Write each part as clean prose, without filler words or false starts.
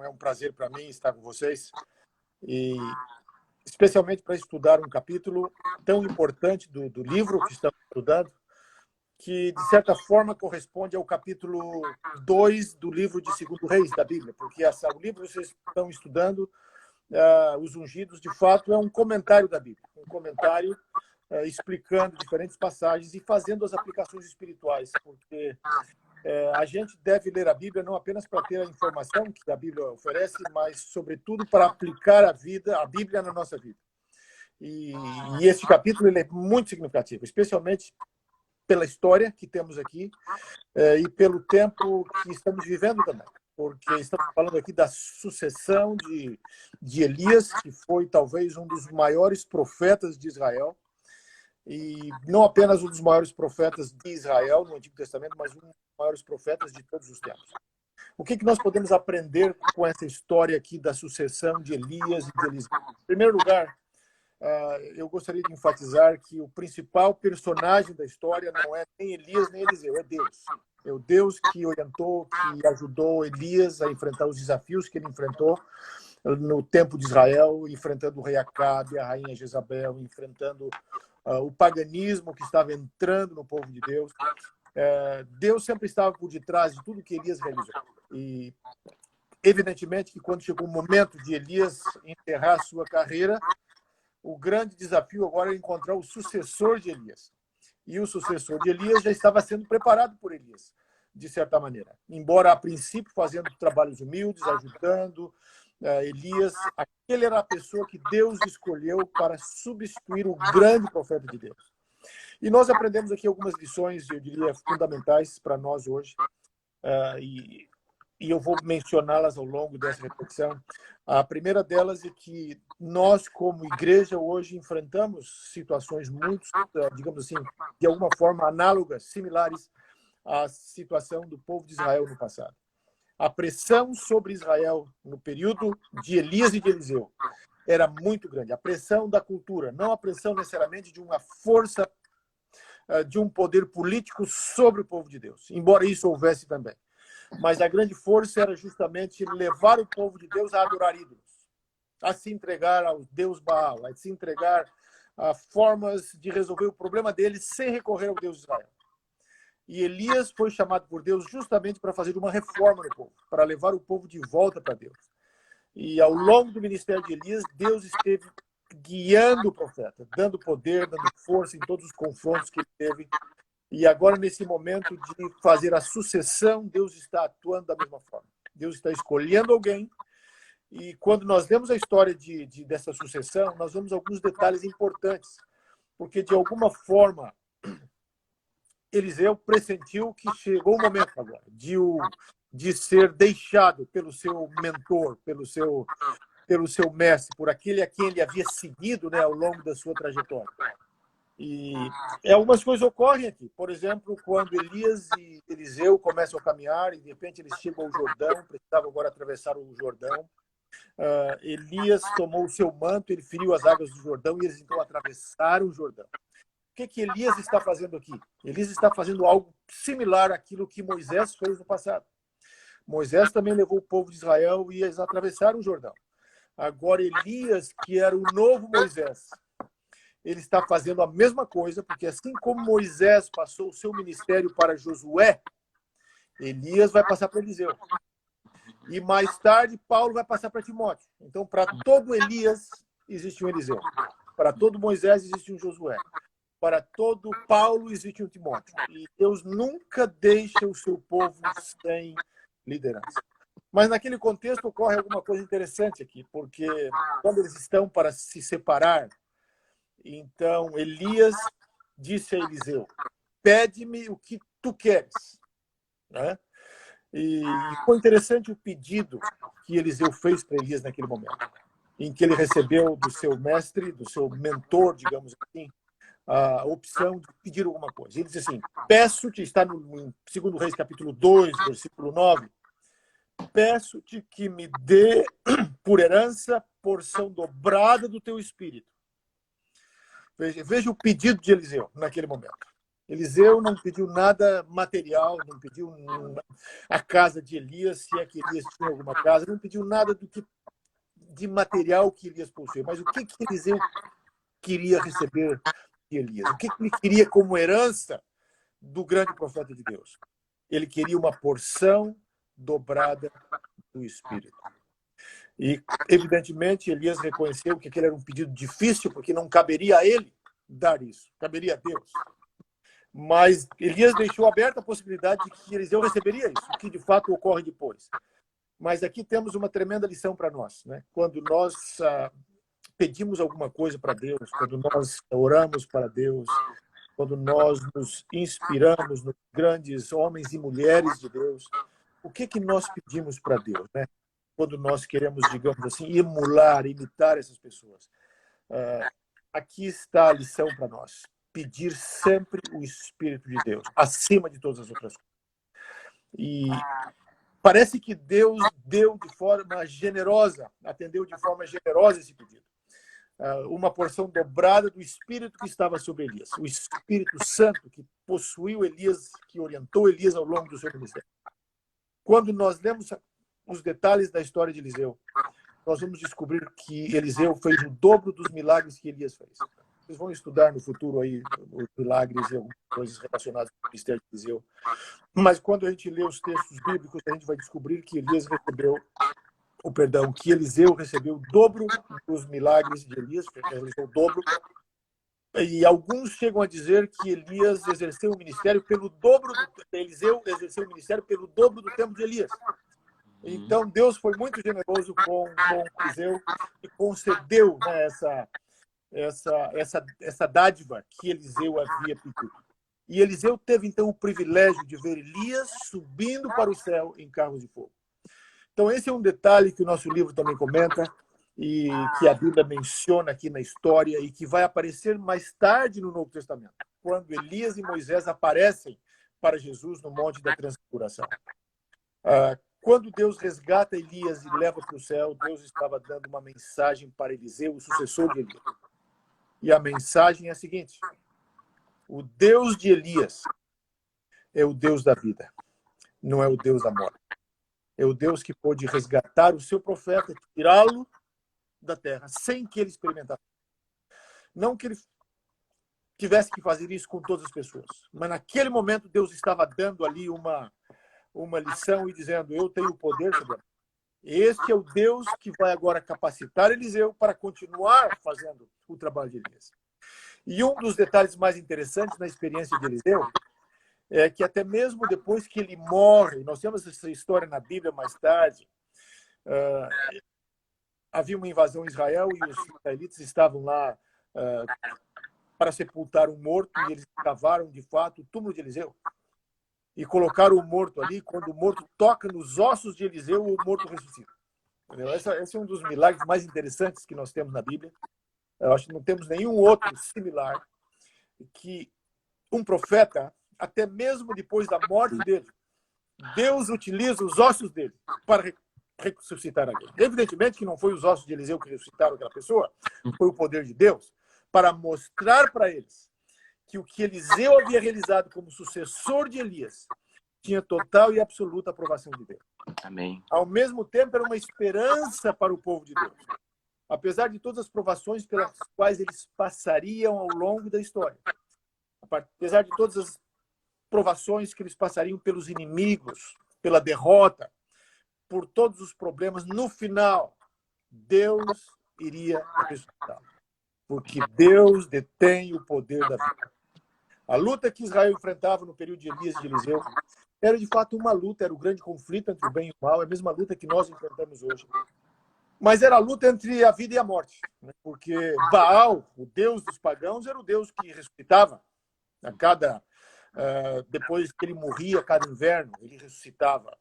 é um prazer para mim estar com vocês, e especialmente para estudar um capítulo tão importante do livro que estamos estudando, que, de certa forma, corresponde ao capítulo 2 do livro de 2 Reis da Bíblia, porque o livro que vocês estão estudando, Os Ungidos, de fato, é um comentário da Bíblia, um comentário explicando diferentes passagens e fazendo as aplicações espirituais, porque a gente deve ler a Bíblia não apenas para ter a informação que a Bíblia oferece, mas, sobretudo, para aplicar a Bíblia na nossa vida. E esse capítulo ele é muito significativo, especialmente pela história que temos aqui e pelo tempo que estamos vivendo também. Porque estamos falando aqui da sucessão de Elias, que foi talvez um dos maiores profetas de Israel, e não apenas um dos maiores profetas de Israel no Antigo Testamento, mas um dos maiores profetas de todos os tempos. O que nós podemos aprender com essa história aqui da sucessão de Elias e de Eliseu? Em primeiro lugar, eu gostaria de enfatizar que o principal personagem da história não é nem Elias nem Eliseu, é Deus. É o Deus que orientou, que ajudou Elias a enfrentar os desafios que ele enfrentou no tempo de Israel, enfrentando o rei Acabe, a rainha Jezabel, enfrentando o paganismo que estava entrando no povo de Deus. Deus sempre estava por detrás de tudo que Elias realizou. E, evidentemente, que quando chegou o momento de Elias encerrar sua carreira, o grande desafio agora é encontrar o sucessor de Elias. E o sucessor de Elias já estava sendo preparado por Elias, de certa maneira. Embora, a princípio, fazendo trabalhos humildes, ajudando Elias, aquele era a pessoa que Deus escolheu para substituir o grande profeta de Deus. E nós aprendemos aqui algumas lições, eu diria, fundamentais para nós hoje. E eu vou mencioná-las ao longo dessa reflexão. A primeira delas é que nós, como igreja, hoje enfrentamos situações muito, digamos assim, de alguma forma análogas, similares à situação do povo de Israel no passado. A pressão sobre Israel no período de Elias e de Eliseu era muito grande. A pressão da cultura, não a pressão necessariamente de uma força, de um poder político sobre o povo de Deus, embora isso houvesse também. Mas a grande força era justamente levar o povo de Deus a adorar ídolos, a se entregar ao Deus Baal, a se entregar a formas de resolver o problema deles sem recorrer ao Deus de Israel. E Elias foi chamado por Deus justamente para fazer uma reforma no povo, para levar o povo de volta para Deus. E ao longo do ministério de Elias, Deus esteve guiando o profeta, dando poder, dando força em todos os confrontos que ele teve. E agora, nesse momento de fazer a sucessão, Deus está atuando da mesma forma. Deus está escolhendo alguém. E quando nós vemos a história dessa sucessão, nós vemos alguns detalhes importantes. Porque, de alguma forma, Eliseu pressentiu que chegou o momento agora de ser deixado pelo seu mentor, pelo seu mestre, por aquele a quem ele havia seguido, né, ao longo da sua trajetória. E algumas coisas ocorrem aqui. Por exemplo, quando Elias e Eliseu começam a caminhar e, de repente, eles chegam ao Jordão, precisavam agora atravessar o Jordão. Elias tomou o seu manto, ele feriu as águas do Jordão e eles, então, atravessaram o Jordão. O que Elias está fazendo aqui? Elias está fazendo algo similar àquilo que Moisés fez no passado. Moisés também levou o povo de Israel e eles atravessaram o Jordão. Agora, Elias, que era o novo Moisés, ele está fazendo a mesma coisa, porque assim como Moisés passou o seu ministério para Josué, Elias vai passar para Eliseu. E mais tarde, Paulo vai passar para Timóteo. Então, para todo Elias, existe um Eliseu. Para todo Moisés, existe um Josué. Para todo Paulo, existe um Timóteo. E Deus nunca deixa o seu povo sem liderança. Mas naquele contexto ocorre alguma coisa interessante aqui, porque quando eles estão para se separar, então Elias disse a Eliseu: pede-me o que tu queres. Né? E foi interessante o pedido que Eliseu fez para Elias naquele momento, em que ele recebeu do seu mestre, do seu mentor, digamos assim, a opção de pedir alguma coisa. Ele disse assim: peço-te, está no 2 Reis capítulo 2, versículo 9, peço-te que me dê por herança porção dobrada do teu espírito. Veja o pedido de Eliseu naquele momento. Eliseu não pediu nada material, não pediu a casa de Elias, se é que Elias tinha alguma casa, não pediu nada de material que Elias possuía. Mas o que Eliseu queria receber de Elias? O que ele queria como herança do grande profeta de Deus? Ele queria uma porção dobrada do Espírito. E, evidentemente, Elias reconheceu que aquele era um pedido difícil, porque não caberia a ele dar isso, caberia a Deus. Mas Elias deixou aberta a possibilidade de que Eliseu receberia isso, o que de fato ocorre depois. Mas aqui temos uma tremenda lição para nós, né? Quando nós pedimos alguma coisa para Deus, quando nós oramos para Deus, quando nós nos inspiramos nos grandes homens e mulheres de Deus, o que nós pedimos para Deus, né? Quando nós queremos, digamos assim, emular, imitar essas pessoas. Aqui está a lição para nós. Pedir sempre o Espírito de Deus, acima de todas as outras coisas. E parece que Deus deu de forma generosa, atendeu de forma generosa esse pedido. Uma porção dobrada do Espírito que estava sobre Elias. O Espírito Santo que possuiu Elias, que orientou Elias ao longo do seu ministério. Quando nós lemos os detalhes da história de Eliseu, nós vamos descobrir que Eliseu fez o dobro dos milagres que Elias fez. Vocês vão estudar no futuro aí os milagres e algumas coisas relacionadas com o ministério de Eliseu. Mas quando a gente lê os textos bíblicos, a gente vai descobrir que que Eliseu recebeu o dobro dos milagres de Elias, realizou o dobro. E alguns chegam a dizer que Elias exerceu o ministério pelo dobro Eliseu exerceu o ministério pelo dobro do tempo de Elias. Então Deus foi muito generoso com Eliseu e concedeu, né, essa dádiva que Eliseu havia pedido. E Eliseu teve então o privilégio de ver Elias subindo para o céu em carros de fogo. Então esse é um detalhe que o nosso livro também comenta e que a Bíblia menciona aqui na história e que vai aparecer mais tarde no Novo Testamento, quando Elias e Moisés aparecem para Jesus no Monte da Transfiguração. Quando Deus resgata Elias e leva para o céu, Deus estava dando uma mensagem para Eliseu, o sucessor de Elias. E a mensagem é a seguinte: o Deus de Elias é o Deus da vida, não é o Deus da morte. É o Deus que pôde resgatar o seu profeta, tirá-lo da terra, sem que ele experimentasse. Não que ele tivesse que fazer isso com todas as pessoas, mas naquele momento Deus estava dando ali uma lição e dizendo: eu tenho o poder sobre a... Este é o Deus que vai agora capacitar Eliseu para continuar fazendo o trabalho de Elias. E um dos detalhes mais interessantes na experiência de Eliseu é que até mesmo depois que ele morre, nós temos essa história na Bíblia mais tarde, havia uma invasão em Israel e os israelitas estavam lá para sepultar um morto e eles cavaram de fato o túmulo de Eliseu. E colocaram o morto ali, quando o morto toca nos ossos de Eliseu, o morto ressuscita. Esse é um dos milagres mais interessantes que nós temos na Bíblia. Eu acho que não temos nenhum outro similar, que um profeta, até mesmo depois da morte dele, Deus utiliza os ossos dele para ressuscitar alguém. Evidentemente que não foi os ossos de Eliseu que ressuscitaram aquela pessoa, foi o poder de Deus para mostrar para eles que o que Eliseu havia realizado como sucessor de Elias tinha total e absoluta aprovação de Deus. Amém. Ao mesmo tempo, era uma esperança para o povo de Deus. Apesar de todas as provações pelas quais eles passariam ao longo da história. Apesar de todas as provações que eles passariam pelos inimigos, pela derrota, por todos os problemas, no final, Deus iria ressuscitá-lo. Porque Deus detém o poder da vida. A luta que Israel enfrentava no período de Elias e de Eliseu era de fato uma luta, era o grande conflito entre o bem e o mal, é a mesma luta que nós enfrentamos hoje. Mas era a luta entre a vida e a morte, né? Porque Baal, o deus dos pagãos, era o deus que ressuscitava. Depois que ele morria, cada inverno, ele ressuscitava.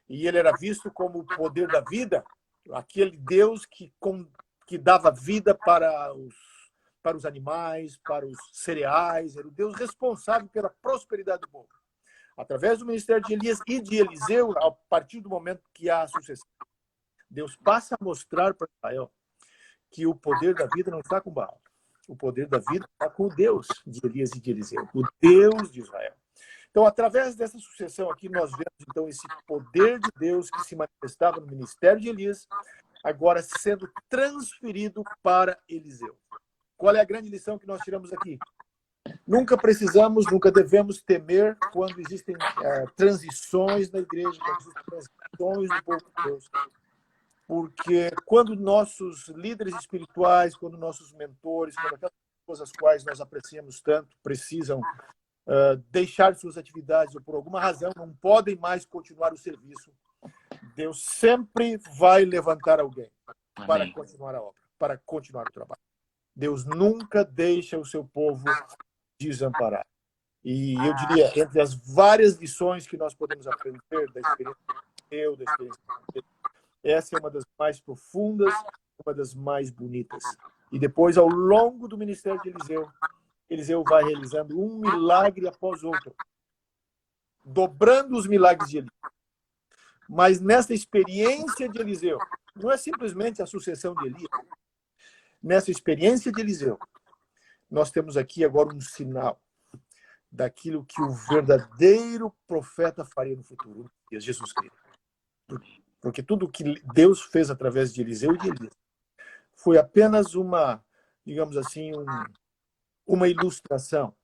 E ele era visto como o poder da vida, aquele Deus que dava vida para os animais, para os cereais, era o Deus responsável pela prosperidade do povo. Através do ministério de Elias e de Eliseu, a partir do momento que há a sucessão, Deus passa a mostrar para Israel que o poder da vida não está com Baal. O poder da vida está com o Deus de Elias e de Eliseu, o Deus de Israel. Então, através dessa sucessão aqui, nós vemos, então, esse poder de Deus que se manifestava no ministério de Elias, agora sendo transferido para Eliseu. Qual é a grande lição que nós tiramos aqui? Nunca precisamos, nunca devemos temer quando existem transições na igreja, quando existem transições no povo de Deus. Porque quando nossos líderes espirituais, quando nossos mentores, quando aquelas pessoas às quais nós apreciamos tanto, precisam deixar suas atividades ou por alguma razão não podem mais continuar o serviço, Deus sempre vai levantar alguém para continuar a obra, para continuar o trabalho. Deus nunca deixa o seu povo desamparado. E eu diria, entre as várias lições que nós podemos aprender da experiência de Deus, da experiência de Deus, essa é uma das mais profundas, uma das mais bonitas. E depois, ao longo do ministério de Eliseu, Eliseu vai realizando um milagre após outro, dobrando os milagres de Elias. Mas nessa experiência de Eliseu, não é simplesmente a sucessão de Elias. Nessa experiência de Eliseu, nós temos aqui agora um sinal daquilo que o verdadeiro profeta faria no futuro, Jesus Cristo. Porque tudo que Deus fez através de Eliseu e de Elias foi apenas uma, digamos assim, uma ilustração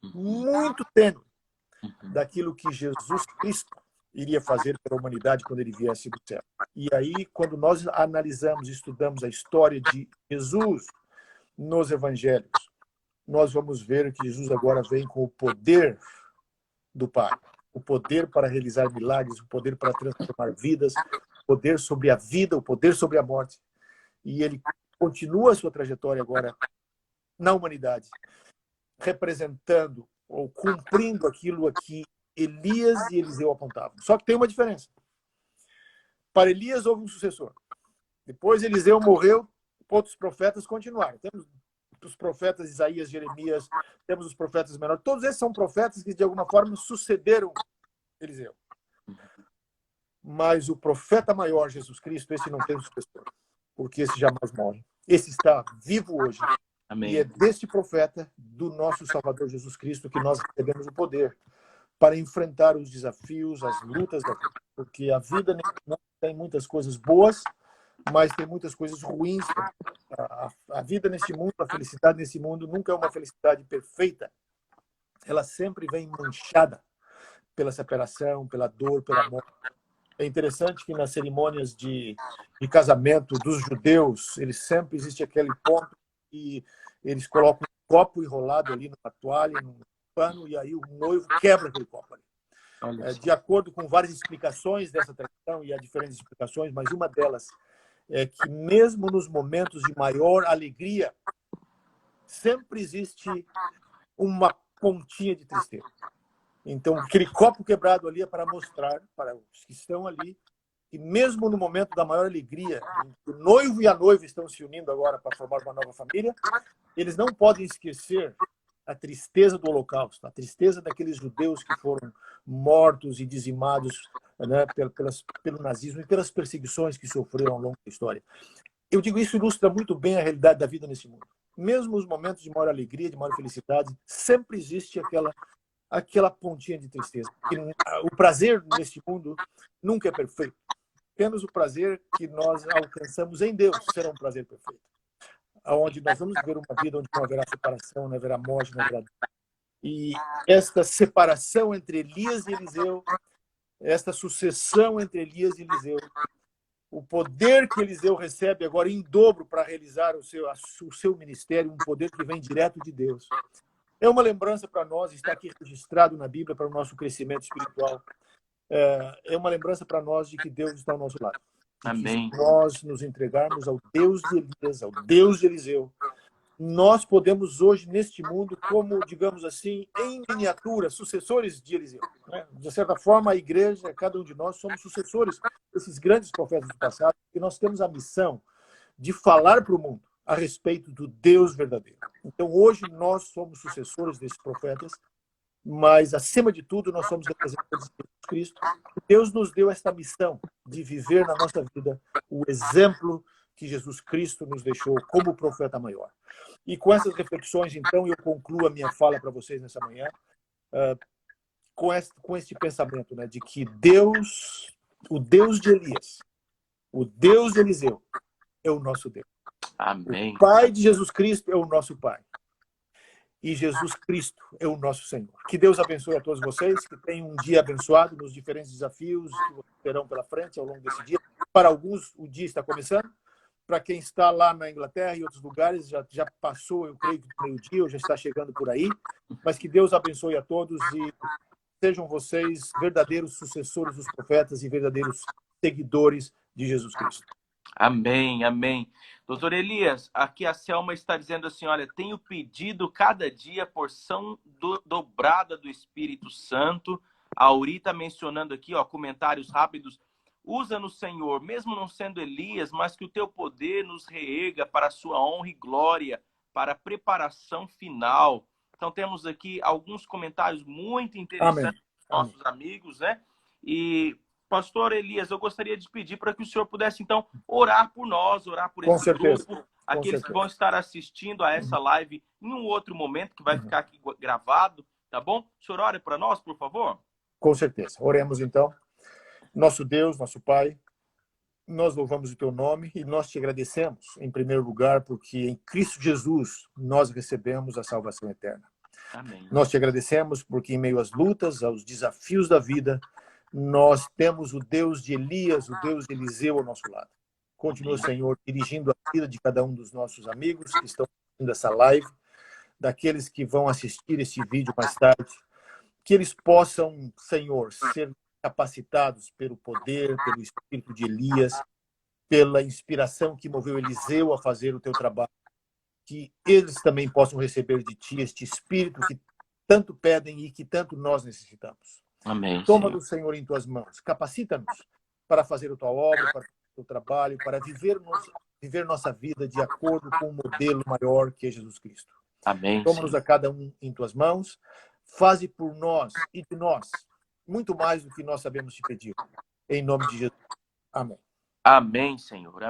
muito tênue daquilo que Jesus Cristo iria fazer pela humanidade quando ele viesse do céu. E aí, quando nós analisamos e estudamos a história de Jesus nos evangelhos, nós vamos ver que Jesus agora vem com o poder do Pai, o poder para realizar milagres, o poder para transformar vidas, o poder sobre a vida, o poder sobre a morte. E ele continua a sua trajetória agora na humanidade, representando ou cumprindo aquilo a que Elias e Eliseu apontavam. Só que tem uma diferença. Para Elias houve um sucessor. Depois Eliseu morreu, outros profetas continuaram. Temos os profetas Isaías, Jeremias, temos os profetas menores. Todos esses são profetas que, de alguma forma, sucederam Eliseu. Mas o profeta maior, Jesus Cristo, esse não tem sucessor, porque esse jamais morre. Esse está vivo hoje. Amém. E é deste profeta, do nosso Salvador Jesus Cristo, que nós recebemos o poder para enfrentar os desafios, as lutas da vida. Porque a vida tem muitas coisas boas, mas tem muitas coisas ruins. A vida neste mundo, a felicidade nesse mundo, nunca é uma felicidade perfeita. Ela sempre vem manchada pela separação, pela dor, pela morte. É interessante que nas cerimônias de casamento dos judeus, sempre existe aquele ponto que eles colocam um copo enrolado ali numa toalha, num pano, e aí o noivo quebra aquele copo ali. De acordo com várias explicações dessa tradição, e há diferentes explicações, mas uma delas é que mesmo nos momentos de maior alegria, sempre existe uma pontinha de tristeza. Então, aquele copo quebrado ali é para mostrar para os que estão ali que mesmo no momento da maior alegria, em que o noivo e a noiva estão se unindo agora para formar uma nova família, eles não podem esquecer a tristeza do Holocausto, a tristeza daqueles judeus que foram mortos e dizimados, né, pelo nazismo e pelas perseguições que sofreram ao longo da história. Eu digo, isso ilustra muito bem a realidade da vida nesse mundo. Mesmo nos momentos de maior alegria, de maior felicidade, sempre existe aquela pontinha de tristeza. O prazer neste mundo nunca é perfeito. Apenas o prazer que nós alcançamos em Deus será um prazer perfeito. Onde nós vamos ver uma vida onde não haverá separação, não haverá morte, não haverá... E esta separação entre Elias e Eliseu, esta sucessão entre Elias e Eliseu, o poder que Eliseu recebe agora em dobro para realizar o seu ministério, um poder que vem direto de Deus. É uma lembrança para nós, está aqui registrado na Bíblia para o nosso crescimento espiritual. É uma lembrança para nós de que Deus está ao nosso lado. Amém. Se nós nos entregarmos ao Deus de Elias, ao Deus de Eliseu, nós podemos hoje, neste mundo, como, digamos assim, em miniatura, sucessores de Eliseu. Né? De certa forma, a igreja, cada um de nós, somos sucessores desses grandes profetas do passado, e nós temos a missão de falar para o mundo a respeito do Deus verdadeiro. Então, hoje, nós somos sucessores desses profetas, mas, acima de tudo, nós somos representantes de Jesus Cristo. Deus nos deu esta missão de viver na nossa vida o exemplo que Jesus Cristo nos deixou como profeta maior. E com essas reflexões, então, eu concluo a minha fala para vocês nessa manhã, com este pensamento, né, de que Deus, o Deus de Elias, o Deus de Eliseu, é o nosso Deus. Amém. O Pai de Jesus Cristo é o nosso Pai. E Jesus Cristo é o nosso Senhor. Que Deus abençoe a todos vocês, que tenham um dia abençoado nos diferentes desafios que vocês terão pela frente ao longo desse dia. Para alguns, o dia está começando. Para quem está lá na Inglaterra e outros lugares, já passou, eu creio, do meio-dia, ou já está chegando por aí. Mas que Deus abençoe a todos e sejam vocês verdadeiros sucessores dos profetas e verdadeiros seguidores de Jesus Cristo. Amém, amém. Doutor Elias, aqui a Selma está dizendo assim, olha, tenho pedido cada dia porção dobrada do Espírito Santo. A Auri está mencionando aqui, ó, comentários rápidos. Usa-nos, Senhor, mesmo não sendo Elias, mas que o teu poder nos reerga para a sua honra e glória, para a preparação final. Então temos aqui alguns comentários muito interessantes dos nossos amigos, né? E Pastor Elias, eu gostaria de pedir para que o senhor pudesse, então, orar por nós, orar por esse grupo, aqueles que vão estar assistindo a essa live em um outro momento, que vai ficar aqui gravado, tá bom? O senhor ore para nós, por favor? Com certeza. Oremos, então. Nosso Deus, nosso Pai, nós louvamos o teu nome e nós te agradecemos, em primeiro lugar, porque em Cristo Jesus nós recebemos a salvação eterna. Amém. Nós te agradecemos porque em meio às lutas, aos desafios da vida, nós temos o Deus de Elias, o Deus de Eliseu ao nosso lado. Continua, Senhor, dirigindo a vida de cada um dos nossos amigos que estão assistindo essa live, daqueles que vão assistir este vídeo mais tarde, que eles possam, Senhor, ser capacitados pelo poder, pelo espírito de Elias, pela inspiração que moveu Eliseu a fazer o teu trabalho, que eles também possam receber de ti este espírito que tanto pedem e que tanto nós necessitamos. Amém. Toma-nos, Senhor, em tuas mãos. Capacita-nos para fazer a tua obra, para fazer o teu trabalho, para viver nossa vida de acordo com o modelo maior que é Jesus Cristo. Amém. Toma-nos a cada um em tuas mãos. Faze por nós e de nós muito mais do que nós sabemos te pedir. Em nome de Jesus. Amém. Amém, Senhor. Amém.